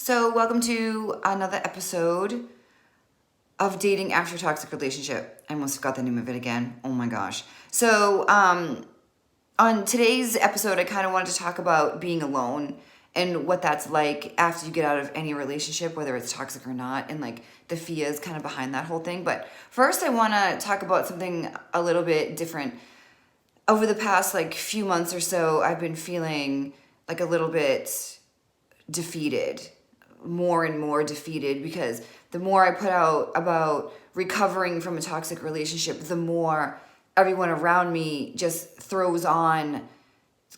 So, welcome to another episode of Dating After a Toxic Relationship. I almost forgot the name of it again. Oh my gosh. So, on today's episode, I kind of wanted to talk about being alone and what that's like after you get out of any relationship, whether it's toxic or not, and like the fears kind of behind that whole thing. But first, I want to talk about something a little bit different. Over the past like few months or so, I've been feeling like a little bit defeated, more and more defeated, because the more I put out about recovering from a toxic relationship, the more everyone around me just throws on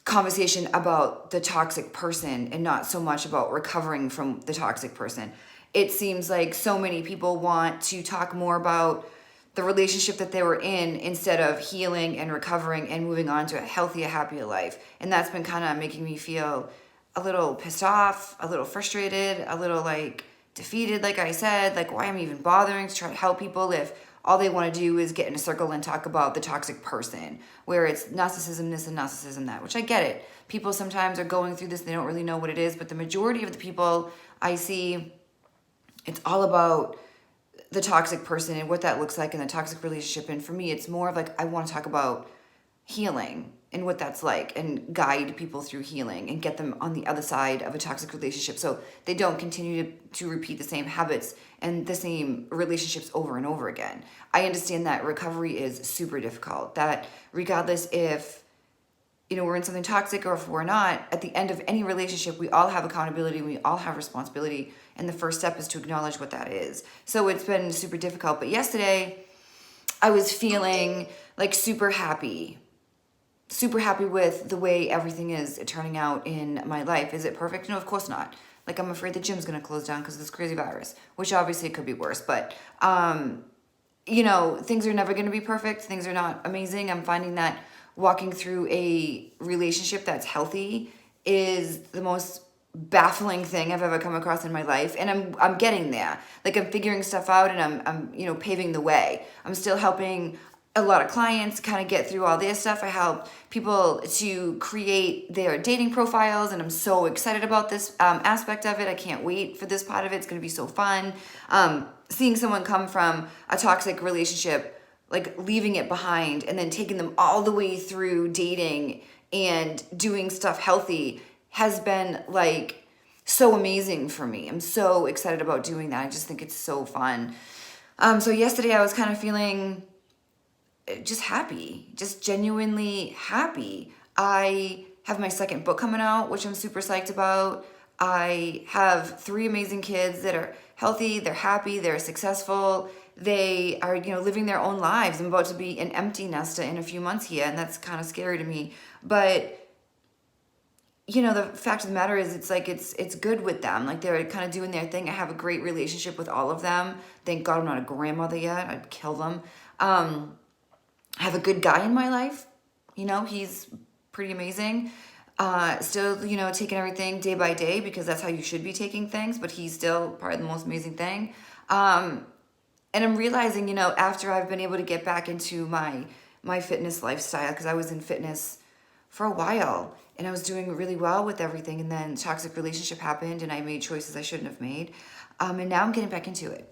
conversation about the toxic person and not so much about recovering from the toxic person. It seems like so many people want to talk more about the relationship that they were in instead of healing and recovering and moving on to a healthier, happier life. And that's been kind of making me feel a little pissed off, a little frustrated, a little like defeated, like I said. Like, why am I even bothering to try to help people if all they want to do is get in a circle and talk about the toxic person, where it's narcissism this and narcissism that, which I get it. People sometimes are going through this, they don't really know what it is, but the majority of the people I see, it's all about the toxic person and what that looks like in the toxic relationship. And for me, it's more of like, I want to talk about healing and what that's like and guide people through healing and get them on the other side of a toxic relationship so they don't continue to repeat the same habits and the same relationships over and over again. I understand that recovery is super difficult, that regardless if we're in something toxic or if we're not, at the end of any relationship, we all have accountability, we all have responsibility, and the first step is to acknowledge what that is. So it's been super difficult. But yesterday, I was feeling like super happy with the way everything is turning out in my life. Is it perfect? No, of course not. Like, I'm afraid the gym's going to close down because of this crazy virus, which obviously it could be worse. But, things are never going to be perfect. Things are not amazing. I'm finding that walking through a relationship that's healthy is the most baffling thing I've ever come across in my life. And I'm getting there. Like, I'm figuring stuff out and I'm paving the way. I'm still helping a lot of clients kind of get through all their stuff. I help people to create their dating profiles, and I'm so excited about this aspect of it. I can't wait for this part of it. It's going to be so fun. Seeing someone come from a toxic relationship, like leaving it behind and then taking them all the way through dating and doing stuff healthy has been like so amazing for me. I'm so excited about doing that. I just think it's so fun. So yesterday I was kind of feeling just happy, just genuinely happy. I have my second book coming out, which I'm super psyched about. I have 3 amazing kids that are healthy, they're happy, they're successful, they are, living their own lives. I'm about to be an empty nester in a few months here, and that's kind of scary to me. But the fact of the matter is, it's good with them. Like, they're kind of doing their thing. I have a great relationship with all of them. Thank God I'm not a grandmother yet. I'd kill them. I have a good guy in my life. He's pretty amazing. Still, taking everything day by day, because that's how you should be taking things, but he's still probably the most amazing thing. And I'm realizing, after I've been able to get back into my fitness lifestyle, because I was in fitness for a while and I was doing really well with everything, and then toxic relationship happened and I made choices I shouldn't have made. And now I'm getting back into it.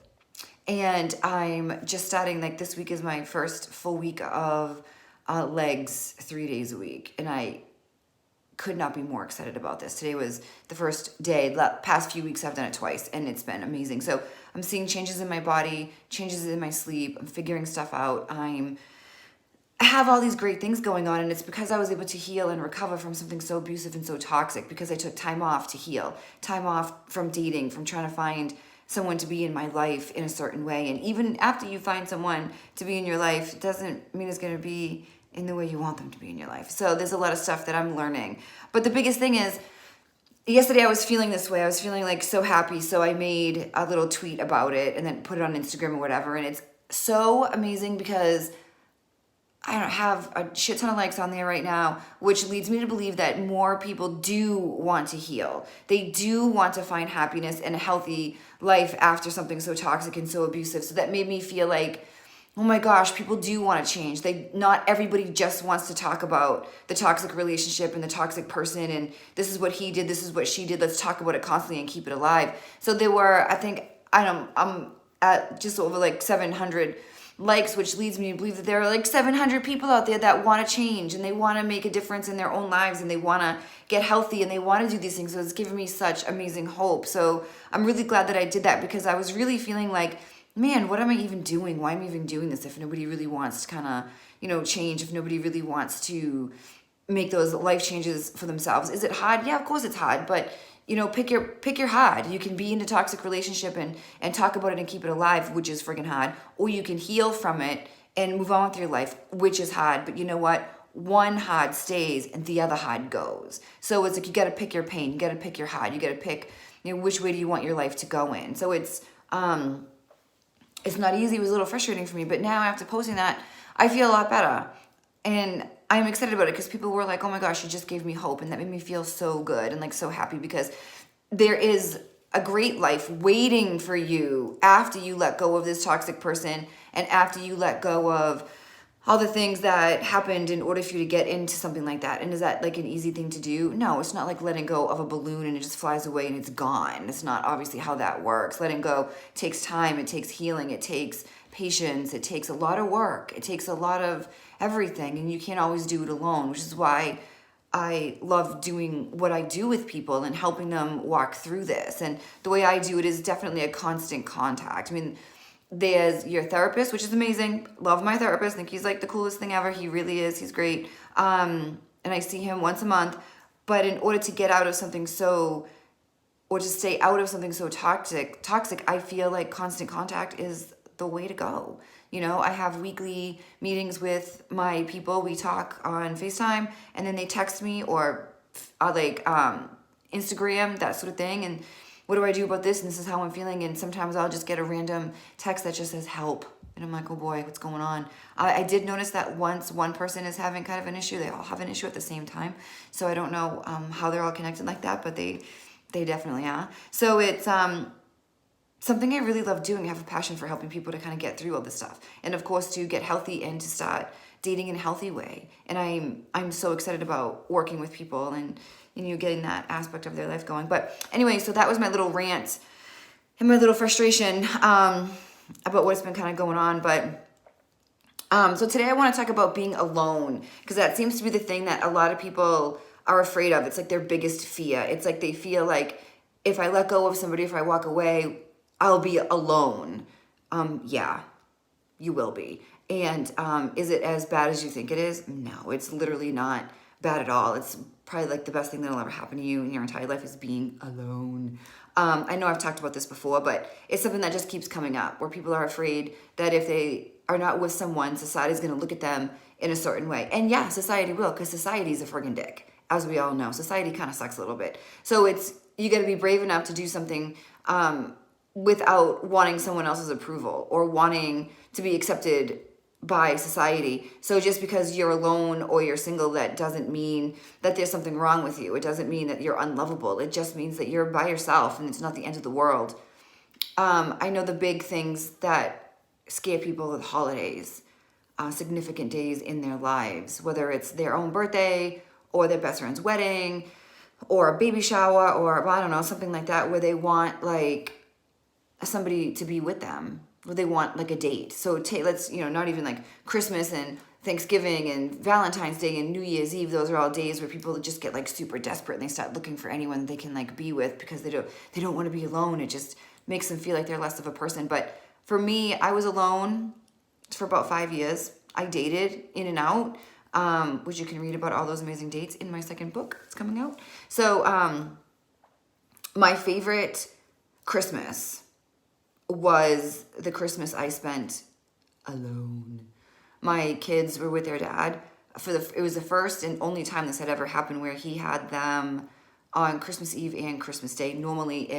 And I'm just starting, like, this week is my first full week of legs 3 days a week. And I could not be more excited about this. Today was the first day. The past few weeks I've done it twice, and it's been amazing. So I'm seeing changes in my body, changes in my sleep. I'm figuring stuff out. I have all these great things going on, and it's because I was able to heal and recover from something so abusive and so toxic, because I took time off to heal, time off from dating, from trying to find someone to be in my life in a certain way. And even after you find someone to be in your life, it doesn't mean it's going to be in the way you want them to be in your life. So there's a lot of stuff that I'm learning. But the biggest thing is, yesterday I was feeling this way. I was feeling like so happy. So I made a little tweet about it and then put it on Instagram or whatever. And it's so amazing because I don't have a shit ton of likes on there right now, which leads me to believe that more people do want to heal. They do want to find happiness and a healthy life after something so toxic and so abusive. So that made me feel like oh my gosh, people do want to change. Not everybody just wants to talk about the toxic relationship and the toxic person and this is what he did, this is what she did. Let's talk about it constantly and keep it alive. So there were, I think, I'm at just over like 700 likes, which leads me to believe that there are like 700 people out there that want to change and they want to make a difference in their own lives and they want to get healthy and they want to do these things. So it's given me such amazing hope. So I'm really glad that I did that because I was really feeling like, man, what am I even doing? Why am I even doing this if nobody really wants to kind of, change, if nobody really wants to make those life changes for themselves? Is it hard? Yeah, of course it's hard, but pick your hard. You can be in a toxic relationship and talk about it and keep it alive, which is friggin' hard, or you can heal from it and move on with your life, which is hard. But you know what? One hard stays and the other hard goes. So it's like you got to pick your pain, you got to pick your hard, you got to pick which way do you want your life to go in. So it's not easy. It was a little frustrating for me, but now after posting that, I feel a lot better. And I'm excited about it because people were like, oh my gosh, you just gave me hope. And that made me feel so good and like so happy because there is a great life waiting for you after you let go of this toxic person and after you let go of all the things that happened in order for you to get into something like that. And is that like an easy thing to do? No, it's not like letting go of a balloon and it just flies away and it's gone. It's not obviously how that works. Letting go takes time, it takes healing, it takes patience, it takes a lot of work, it takes a lot of everything, and you can't always do it alone, which is why I love doing what I do with people and helping them walk through this. And the way I do it is definitely a constant contact. I mean, there's your therapist, which is amazing. Love my therapist. Think he's like the coolest thing ever. He really is. He's great. And I see him once a month. But in order to get out of something or to stay out of something so toxic, I feel like constant contact is the way to go. I have weekly meetings with my people. We talk on FaceTime and then they text me or Instagram, that sort of thing. And what do I do about this? And this is how I'm feeling. And sometimes I'll just get a random text that just says help. And I'm like, oh boy, what's going on? I did notice that once one person is having kind of an issue, they all have an issue at the same time. So I don't know how they're all connected like that, but they definitely are. So it's something I really love doing. I have a passion for helping people to kind of get through all this stuff. And of course, to get healthy and to start dating in a healthy way. And I'm so excited about working with people and getting that aspect of their life going. But anyway, so that was my little rant and my little frustration about what's been kind of going on. But so today I want to talk about being alone, because that seems to be the thing that a lot of people are afraid of. It's like their biggest fear. It's like they feel like if I let go of somebody, if I walk away, I'll be alone. Yeah, you will be. And is it as bad as you think it is? No, it's literally not bad at all. It's probably like the best thing that'll ever happen to you in your entire life is being alone. I know I've talked about this before, but it's something that just keeps coming up where people are afraid that if they are not with someone, society's going to look at them in a certain way. And yeah, society will, because society's a friggin' dick. As we all know, society kind of sucks a little bit. So you got to be brave enough to do something without wanting someone else's approval or wanting to be accepted by society. So just because you're alone or you're single, that doesn't mean that there's something wrong with you. It doesn't mean that you're unlovable. It just means that you're by yourself and it's not the end of the world. I know the big things that scare people with holidays, significant days in their lives, whether it's their own birthday or their best friend's wedding or a baby shower or, I don't know, something like that, where they want like somebody to be with them. They want like a date. So let's, not even like Christmas and Thanksgiving and Valentine's Day and New Year's Eve. Those are all days where people just get like super desperate and they start looking for anyone they can like be with because they don't want to be alone. It just makes them feel like they're less of a person. But for me, I was alone for about 5 years. I dated in and out, which you can read about all those amazing dates in my second book. It's coming out. So my favorite Christmas was the Christmas I spent alone. My kids were with their dad. It was the first and only time this had ever happened where he had them on Christmas Eve and Christmas Day. Normally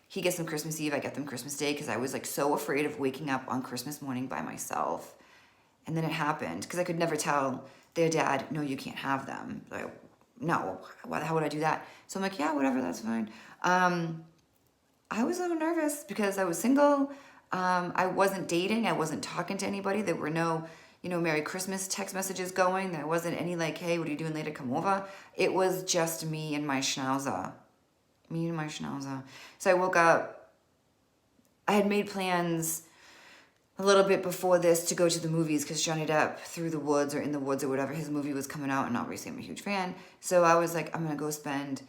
he gets them Christmas Eve, I get them Christmas Day, because I was like so afraid of waking up on Christmas morning by myself. And then it happened, because I could never tell their dad, no, you can't have them. Like, no, how would I do that? So I'm like, yeah, whatever, that's fine. I was a little nervous because I was single. I wasn't dating. I wasn't talking to anybody. There were no, Merry Christmas text messages going. There wasn't any like, hey, what are you doing later? Come over. It was just me and my schnauzer. Me and my schnauzer. So I woke up. I had made plans a little bit before this to go to the movies because Johnny Depp, Through the Woods or In the Woods or whatever, his movie was coming out, and obviously I'm a huge fan. So I was like, I'm going to go spend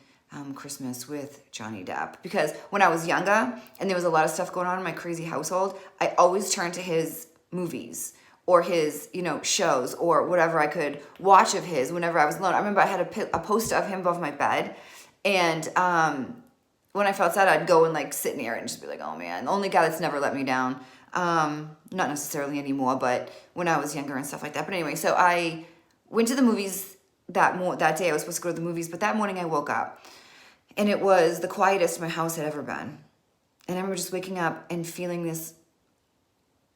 Christmas with Johnny Depp. Because when I was younger and there was a lot of stuff going on in my crazy household, I always turned to his movies or his, shows or whatever I could watch of his whenever I was alone. I remember I had a poster of him above my bed, and when I felt sad, I'd go and like sit near it and just be like, oh man, the only guy that's never let me down. Not necessarily anymore, but when I was younger and stuff like that. But anyway, so I went to the movies that day. I was supposed to go to the movies, but that morning I woke up and it was the quietest my house had ever been. And I remember just waking up and feeling this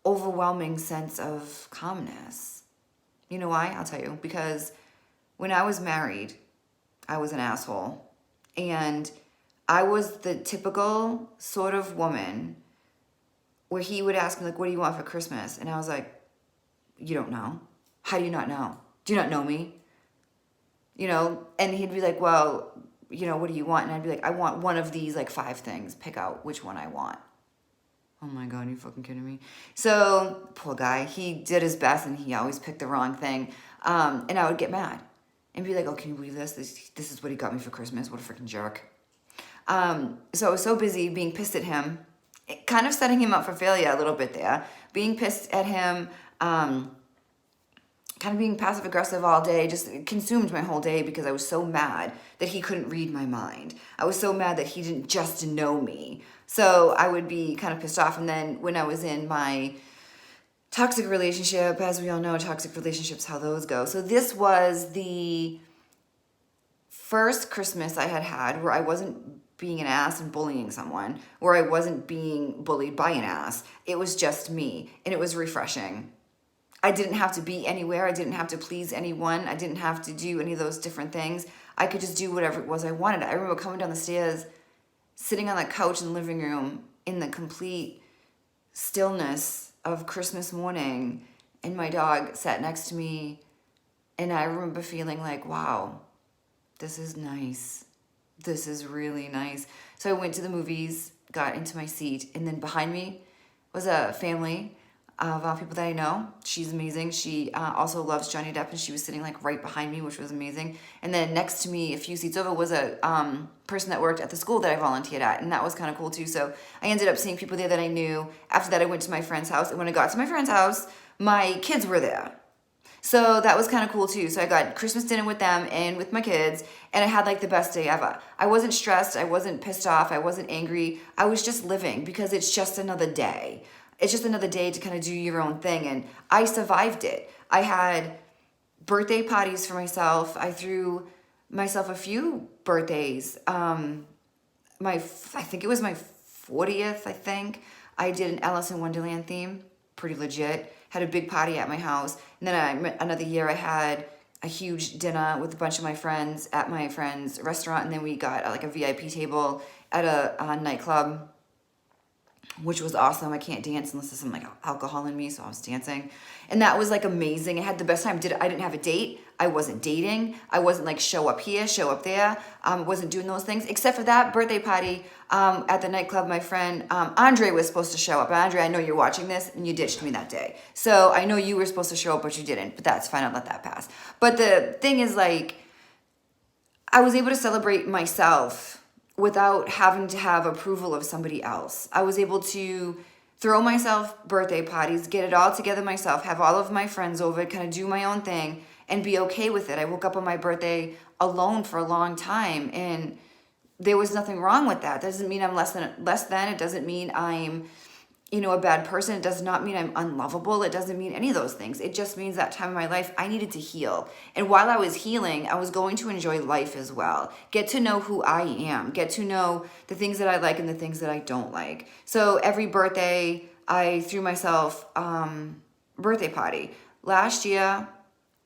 overwhelming sense of calmness. You know why? I'll tell you. Because when I was married, I was an asshole. And I was the typical sort of woman where he would ask me, like, what do you want for Christmas? And I was like, you don't know. How do you not know? Do you not know me? And he'd be like, well, what do you want? And I'd be like, I want one of these, like, 5 things. Pick out which one I want. Oh my God, are you fucking kidding me? So, poor guy, he did his best and he always picked the wrong thing. And I would get mad and be like, oh, can you believe this? This is what he got me for Christmas. What a freaking jerk. So I was so busy being pissed at him, kind of setting him up for failure a little bit there, being pissed at him, kind of being passive aggressive all day, just consumed my whole day because I was so mad that he couldn't read my mind. I was so mad that he didn't just know me. So I would be kind of pissed off. And then when I was in my toxic relationship, as we all know, toxic relationships, how those go. So this was the first Christmas I had where I wasn't being an ass and bullying someone, where I wasn't being bullied by an ass. It was just me, and it was refreshing. I didn't have to be anywhere. I didn't have to please anyone. I didn't have to do any of those different things. I could just do whatever it was I wanted. I remember coming down the stairs, sitting on the couch in the living room in the complete stillness of Christmas morning, and my dog sat next to me, and I remember feeling like, wow, this is nice. This is really nice. So I went to the movies, got into my seat, and then behind me was a family of people that I know. She's amazing. She also loves Johnny Depp, and she was sitting like right behind me, which was amazing. And then next to me, a few seats over, was a person that worked at the school that I volunteered at, and that was kind of cool too. So I ended up seeing people there that I knew. After that, I went to my friend's house, and when I got to my friend's house, my kids were there. So that was kind of cool too. So I got Christmas dinner with them and with my kids, and I had like the best day ever. I wasn't stressed. I wasn't pissed off. I wasn't angry. I was just living because it's just another day. It's just another day to kind of do your own thing. And I survived it. I had birthday parties for myself. I threw myself a few birthdays. I think it was my 40th, I think. I did an Alice in Wonderland theme. Pretty legit. Had a big party at my house. And then another year I had a huge dinner with a bunch of my friends at my friend's restaurant. And then we got like a VIP table at a nightclub, which was awesome. I can't dance unless there's some like alcohol in me, so I was dancing. And that was like amazing. I had the best time. I didn't have a date. I wasn't dating. I wasn't like show up here, show up there. Wasn't doing those things. Except for that birthday party at the nightclub, my friend Andre was supposed to show up. Andre, I know you're watching this, and you ditched me that day. So I know you were supposed to show up, but you didn't. But that's fine. I'll let that pass. But the thing is, like, I was able to celebrate myself without having to have approval of somebody else. I was able to throw myself birthday parties, get it all together myself, have all of my friends over, kind of do my own thing, and be okay with it. I woke up on my birthday alone for a long time, and there was nothing wrong with that. That doesn't mean I'm less than. It doesn't mean I'm, a bad person. It does not mean I'm unlovable. It doesn't mean any of those things. It just means that time in my life, I needed to heal. And while I was healing, I was going to enjoy life as well. Get to know who I am. Get to know the things that I like and the things that I don't like. So every birthday, I threw myself birthday party. Last year,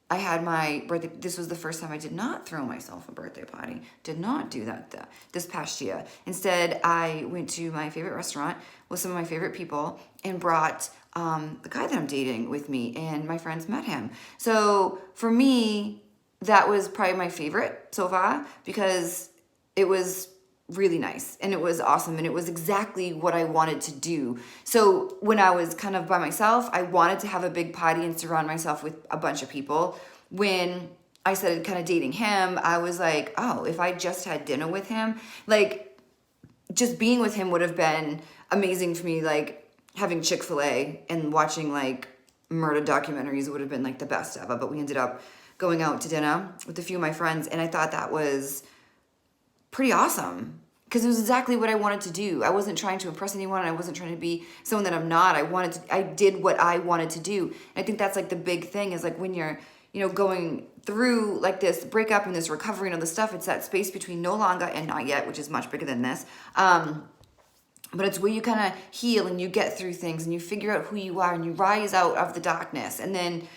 I had my birthday. This was the first time I did not throw myself a birthday party. Did not do that this past year. Instead, I went to my favorite restaurant with some of my favorite people and brought the guy that I'm dating with me, and my friends met him. So for me, that was probably my favorite so far because it was really nice and it was awesome and it was exactly what I wanted to do. So when I was kind of by myself, I wanted to have a big party and surround myself with a bunch of people. When I started kind of dating him, I was like, oh, if I just had dinner with him, like just being with him would have been amazing for me. Like having Chick-fil-A and watching like murder documentaries would have been like the best ever. But we ended up going out to dinner with a few of my friends, and I thought that was pretty awesome because it was exactly what I wanted to do. I wasn't trying to impress anyone. I wasn't trying to be someone that I'm not. I did what I wanted to do. And I think that's like the big thing is like when you're, going through like this breakup and this recovery and all this stuff, it's that space between no longer and not yet, which is much bigger than this. But it's where you kind of heal and you get through things and you figure out who you are and you rise out of the darkness. And then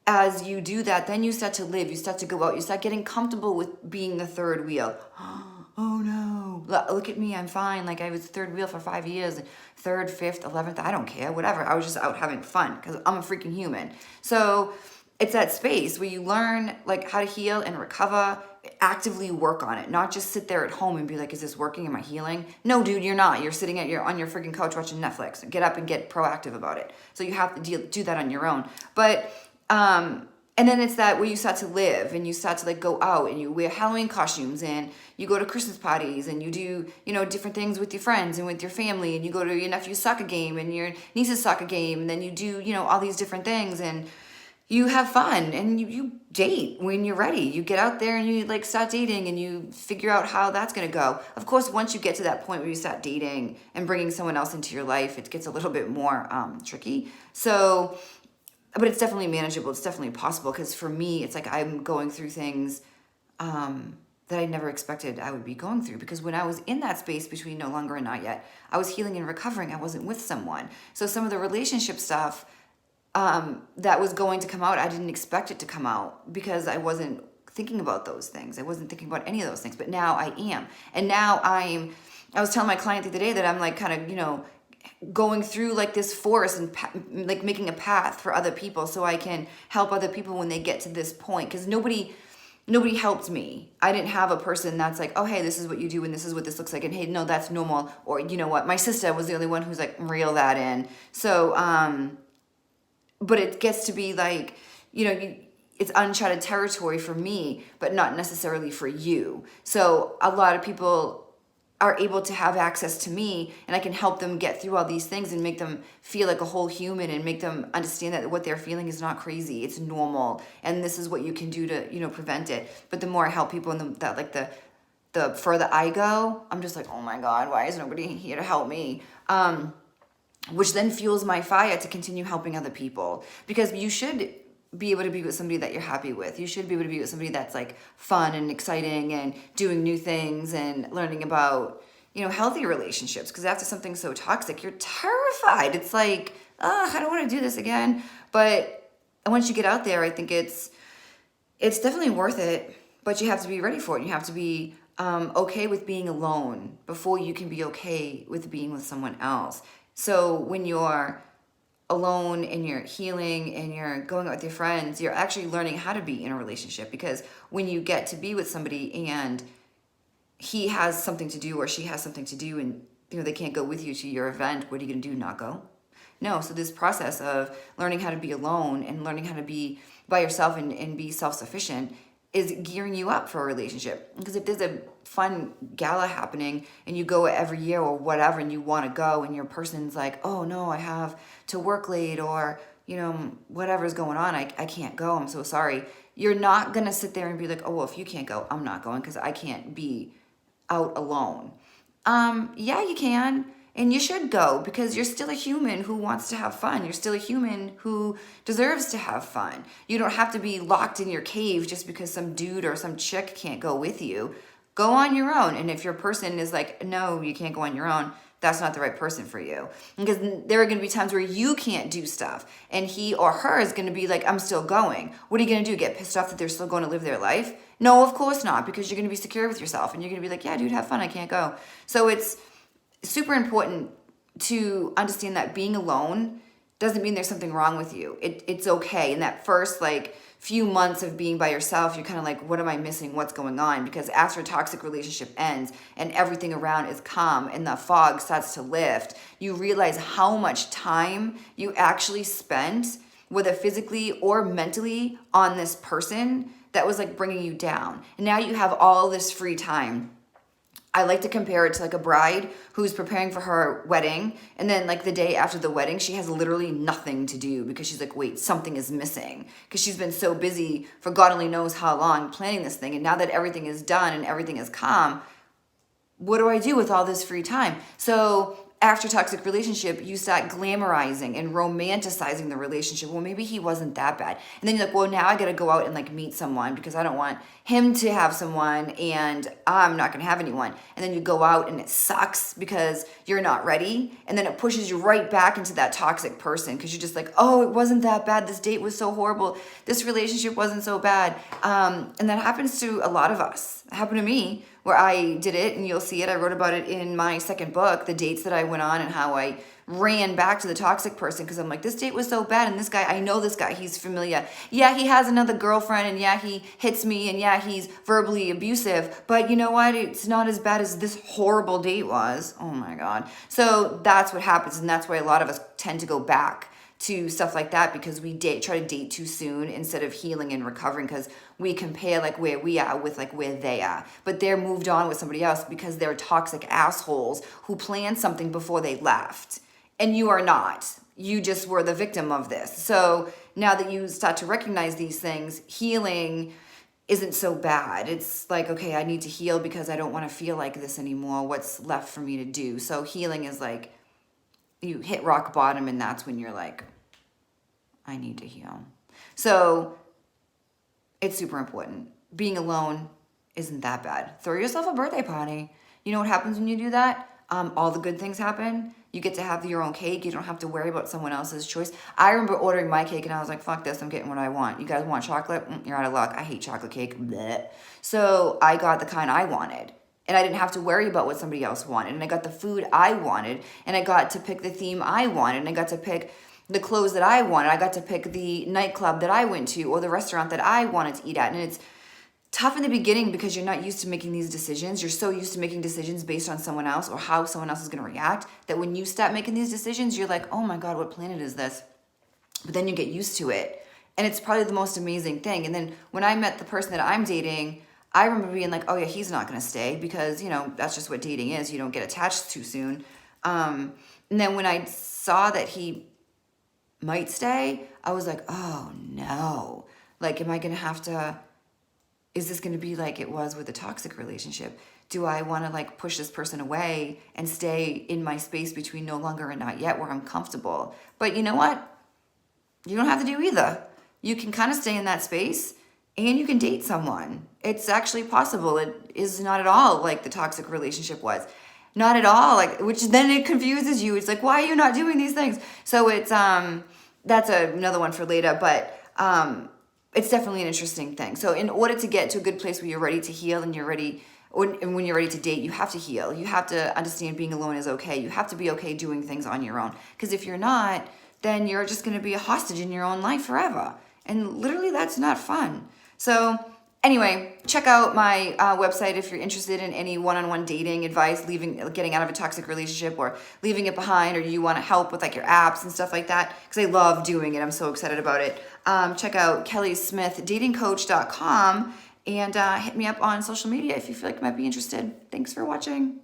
as you do that, then you start to live, you start to go out, you start getting comfortable with being the third wheel. Oh no, look at me, I'm fine. Like I was third wheel for 5 years, third, fifth, 11th, I don't care, whatever. I was just out having fun because I'm a freaking human. So it's that space where you learn like how to heal and recover, actively work on it, not just sit there at home and be like, is this working? Am I healing? No, dude, you're not. You're sitting on your freaking couch watching Netflix. Get up and get proactive about it. So you have to do that on your own. But and then it's that where you start to live and you start to like go out and you wear Halloween costumes and you go to Christmas parties and you do, different things with your friends and with your family, and you go to your nephew's soccer game and your niece's soccer game, and then you do, all these different things, and you have fun and you date when you're ready. You get out there and you like start dating and you figure out how that's going to go. Of course, once you get to that point where you start dating and bringing someone else into your life, it gets a little bit more tricky. So, but it's definitely manageable. It's definitely possible because for me, it's like I'm going through things that I never expected I would be going through, because when I was in that space between no longer and not yet, I was healing and recovering. I wasn't with someone. So some of the relationship stuff that was going to come out, I didn't expect it to come out because I wasn't thinking about those things. I wasn't thinking about any of those things, but now I am. And now I was telling my client the other day that I'm like kind of, going through like this forest and like making a path for other people so I can help other people when they get to this point. Because nobody helped me. I didn't have a person that's like, oh, hey, this is what you do and this is what this looks like. And hey, no, that's normal. Or you know what? My sister was the only one who's like, reel that in. So, but it gets to be like, it's uncharted territory for me, but not necessarily for you. So a lot of people are able to have access to me, and I can help them get through all these things and make them feel like a whole human and make them understand that what they're feeling is not crazy. It's normal. And this is what you can do to, prevent it. But the more I help people and the further I go, I'm just like, oh my God, why is nobody here to help me? Which then fuels my fire to continue helping other people, because you should be able to be with somebody that you're happy with. You should be able to be with somebody that's like fun and exciting and doing new things and learning about, healthy relationships. Because after something so toxic, you're terrified. It's like, I don't want to do this again. But once you get out there, I think it's definitely worth it, but you have to be ready for it. You have to be okay with being alone before you can be okay with being with someone else. So when you're alone and you're healing and you're going out with your friends, you're actually learning how to be in a relationship. Because when you get to be with somebody and he has something to do or she has something to do and they can't go with you to your event, what are you going to do? Not go? No. So this process of learning how to be alone and learning how to be by yourself and be self-sufficient is gearing you up for a relationship. Because if there's a fun gala happening and you go every year or whatever and you want to go and your person's like, oh no, I have to work late, or whatever's going on, I can't go, I'm so sorry. You're not gonna sit there and be like, oh well, if you can't go, I'm not going because I can't be out alone. Yeah, you can. And you should go, because you're still a human who wants to have fun. You're still a human who deserves to have fun. You don't have to be locked in your cave just because some dude or some chick can't go with you. Go on your own. And if your person is like, no, you can't go on your own, that's not the right person for you. Because there are going to be times where you can't do stuff and he or her is going to be like, I'm still going. What are you going to do? Get pissed off that they're still going to live their life? No, of course not, because you're going to be secure with yourself and you're going to be like, yeah, dude, have fun. I can't go. So it's super important to understand that being alone doesn't mean there's something wrong with you. It's okay. In that first like few months of being by yourself, you're kind of like, what am I missing? What's going on? Because after a toxic relationship ends and everything around is calm and the fog starts to lift, you realize how much time you actually spent, whether physically or mentally, on this person that was like bringing you down. And now you have all this free time. I like to compare it to like a bride who's preparing for her wedding, and then like the day after the wedding, she has literally nothing to do because she's like, wait, something is missing, because she's been so busy for God only knows how long planning this thing. And now that everything is done and everything is calm, what do I do with all this free time? So after toxic relationship, you start glamorizing and romanticizing the relationship. Well, maybe he wasn't that bad. And then you're like, well, now I got to go out and like meet someone because I don't want him to have someone and I'm not going to have anyone. And then you go out and it sucks because you're not ready. And then it pushes you right back into that toxic person because you're just like, oh, it wasn't that bad. This date was so horrible. This relationship wasn't so bad. And that happens to a lot of us. It happened to me, where I did it, and you'll see it. I wrote about it in my second book, the dates that I went on and how I ran back to the toxic person because I'm like, this date was so bad, and this guy, I know this guy, he's familiar. Yeah, he has another girlfriend, and yeah, he hits me, and yeah, he's verbally abusive, but you know what? It's not as bad as this horrible date was. Oh my God. So that's what happens, and that's why a lot of us tend to go back to stuff like that because we try to date too soon instead of healing and recovering, because we compare like where we are with like where they are, but they're moved on with somebody else because they're toxic assholes who planned something before they left, and you are not. You just were the victim of this. So now that you start to recognize these things, healing isn't so bad. It's like, okay, I need to heal because I don't want to feel like this anymore. What's left for me to do? So healing is like you hit rock bottom, and that's when you're like, I need to heal. So it's super important. Being alone isn't that bad. Throw yourself a birthday party. You know what happens when you do that? All the good things happen. You get to have your own cake. You don't have to worry about someone else's choice. I remember ordering my cake and I was like, fuck this, I'm getting what I want. You guys want chocolate? You're out of luck. I hate chocolate cake. Blech. So I got the kind I wanted. And I didn't have to worry about what somebody else wanted. And I got the food I wanted. And I got to pick the theme I wanted. And I got to pick the clothes that I wanted. I got to pick the nightclub that I went to or the restaurant that I wanted to eat at. And it's tough in the beginning because you're not used to making these decisions. You're so used to making decisions based on someone else or how someone else is going to react that when you start making these decisions, you're like, oh my God, what planet is this? But then you get used to it. And it's probably the most amazing thing. And then when I met the person that I'm dating, I remember being like, oh yeah, he's not going to stay because, you know, that's just what dating is. You don't get attached too soon. And then when I saw that he might stay, I was like, oh no. Like, am I going to have to, is this going to be like it was with a toxic relationship? Do I want to like push this person away and stay in my space between no longer and not yet where I'm comfortable? But you know what? You don't have to do either. You can kind of stay in that space and you can date someone. It's actually possible. It is not at all like the toxic relationship was. Not at all. Like, which then it confuses you. It's like, why are you not doing these things? So it's, that's another one for later, but, it's definitely an interesting thing. So in order to get to a good place where you're ready to heal and you're ready, and when you're ready to date, you have to heal. You have to understand being alone is okay. You have to be okay doing things on your own. Because if you're not, then you're just going to be a hostage in your own life forever. And literally that's not fun. So anyway, check out my website if you're interested in any one-on-one dating advice, getting out of a toxic relationship or leaving it behind, or you want to help with like your apps and stuff like that, because I love doing it. I'm so excited about it. Check out kellysmithdatingcoach.com and hit me up on social media if you feel like you might be interested. Thanks for watching.